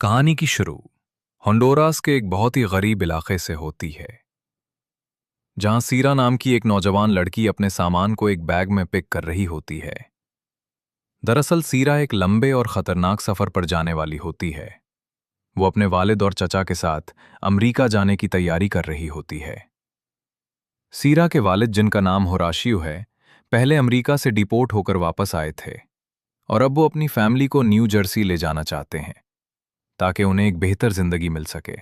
कहानी की शुरू होंडुरास के एक बहुत ही गरीब इलाके से होती है, जहां सीरा नाम की एक नौजवान लड़की अपने सामान को एक बैग में पिक कर रही होती है। दरअसल सीरा एक लंबे और खतरनाक सफर पर जाने वाली होती है। वो अपने वालिद और चचा के साथ अमरीका जाने की तैयारी कर रही होती है। सीरा के वालिद, जिनका नाम होराशियो है, पहले अमरीका से डिपोर्ट होकर वापस आए थे और अब वो अपनी फैमिली को न्यू जर्सी ले जाना चाहते हैं ताकि उन्हें एक बेहतर जिंदगी मिल सके।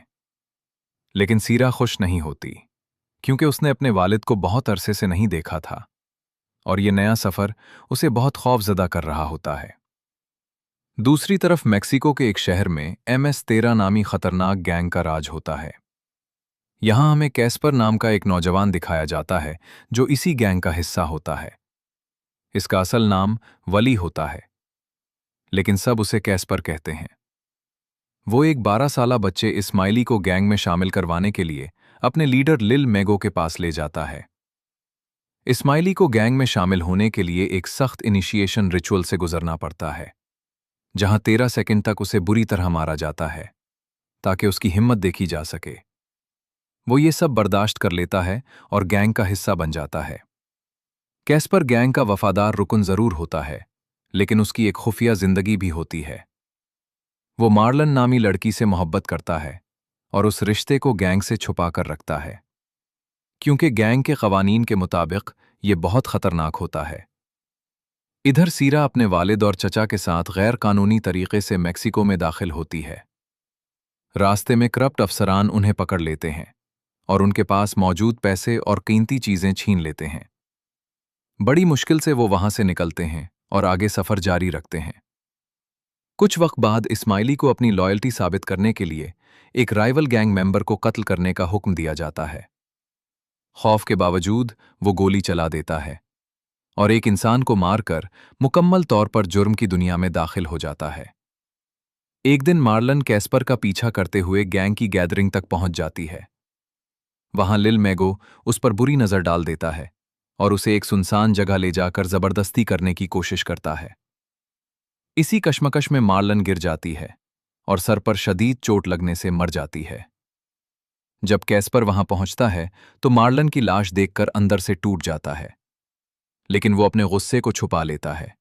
लेकिन सीरा खुश नहीं होती, क्योंकि उसने अपने वालिद को बहुत अरसे से नहीं देखा था और ये नया सफर उसे बहुत खौफजदा कर रहा होता है। दूसरी तरफ मेक्सिको के एक शहर में MS-13 नामी खतरनाक गैंग का राज होता है। यहां हमें कैस्पर नाम का एक नौजवान दिखाया जाता है जो इसी गैंग का हिस्सा होता है। इसका असल नाम वली होता है, लेकिन सब उसे कैस्पर कहते हैं। वो एक 12 साला बच्चे इस्माइली को गैंग में शामिल करवाने के लिए अपने लीडर लिल मेगो के पास ले जाता है। इस्माइली को गैंग में शामिल होने के लिए एक सख्त इनिशिएशन रिचुअल से गुजरना पड़ता है, जहां 13 सेकंड तक उसे बुरी तरह मारा जाता है ताकि उसकी हिम्मत देखी जा सके। वो ये सब बर्दाश्त कर लेता है और गैंग का हिस्सा बन जाता है। कैस्पर गैंग का वफादार रुकन जरूर होता है, लेकिन उसकी एक खुफिया जिंदगी भी होती है। वो मार्लन नामी लड़की से मोहब्बत करता है और उस रिश्ते को गैंग से छुपाकर रखता है, क्योंकि गैंग के कवानीन के मुताबिक ये बहुत खतरनाक होता है। इधर सीरा अपने वालिद और चचा के साथ गैर कानूनी तरीके से मेक्सिको में दाखिल होती है। रास्ते में करप्ट अफसरान उन्हें पकड़ लेते हैं और उनके पास मौजूद पैसे और कीमती चीजें छीन लेते हैं। बड़ी मुश्किल से वो वहां से निकलते हैं और आगे सफर जारी रखते हैं। कुछ वक्त बाद इस्माइली को अपनी लॉयल्टी साबित करने के लिए एक राइवल गैंग मेंबर को कत्ल करने का हुक्म दिया जाता है। खौफ के बावजूद वो गोली चला देता है और एक इंसान को मारकर मुकम्मल तौर पर जुर्म की दुनिया में दाखिल हो जाता है। एक दिन मार्लन कैस्पर का पीछा करते हुए गैंग की गैदरिंग तक पहुंच जाती है। वहां लिल मेगो उस पर बुरी नजर डाल देता है और उसे एक सुनसान जगह ले जाकर जबरदस्ती करने की कोशिश करता है। इसी कश्मकश में मार्लन गिर जाती है और सर पर शदीद चोट लगने से मर जाती है। जब कैस्पर वहां पहुंचता है तो मार्लन की लाश देखकर अंदर से टूट जाता है, लेकिन वो अपने गुस्से को छुपा लेता है,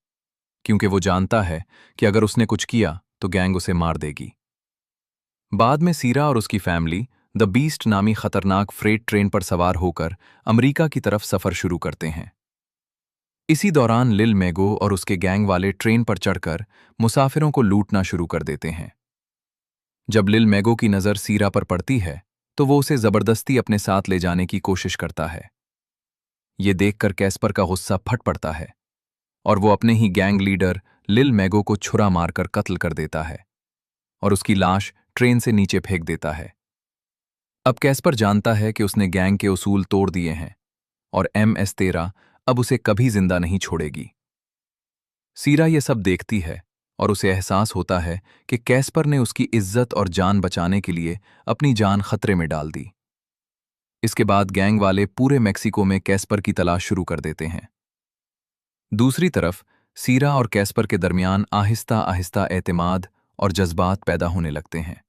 क्योंकि वो जानता है कि अगर उसने कुछ किया तो गैंग उसे मार देगी। बाद में सीरा और उसकी फैमिली द बीस्ट नामी खतरनाक फ्रेट ट्रेन पर सवार होकर अमेरिका की तरफ सफर शुरू करते हैं। इसी दौरान लिल मेगो और उसके गैंग वाले ट्रेन पर चढ़कर मुसाफिरों को लूटना शुरू कर देते हैं। जब लिल मेगो की नज़र सीरा पर पड़ती है तो वो उसे जबरदस्ती अपने साथ ले जाने की कोशिश करता है। ये देखकर कैस्पर का गुस्सा फट पड़ता है और वो अपने ही गैंग लीडर लिल मेगो को छुरा मारकर कत्ल कर देता है और उसकी लाश ट्रेन से नीचे फेंक देता है। अब कैस्पर जानता है कि उसने गैंग के उसूल तोड़ दिए हैं और MS-13 अब उसे कभी जिंदा नहीं छोड़ेगी। सीरा ये सब देखती है और उसे एहसास होता है कि कैस्पर ने उसकी इज्जत और जान बचाने के लिए अपनी जान खतरे में डाल दी। इसके बाद गैंग वाले पूरे मेक्सिको में कैस्पर की तलाश शुरू कर देते हैं। दूसरी तरफ सीरा और कैस्पर के दरमियान आहिस्ता आहिस्ता एतमाद और जज्बात पैदा होने लगते हैं।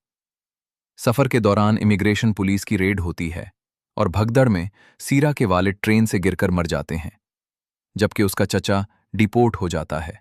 सफर के दौरान इमिग्रेशन पुलिस की रेड होती है और भगदड़ में सीरा के वालिद ट्रेन से गिरकर मर जाते हैं, जबकि उसका चचा डिपोर्ट हो जाता है।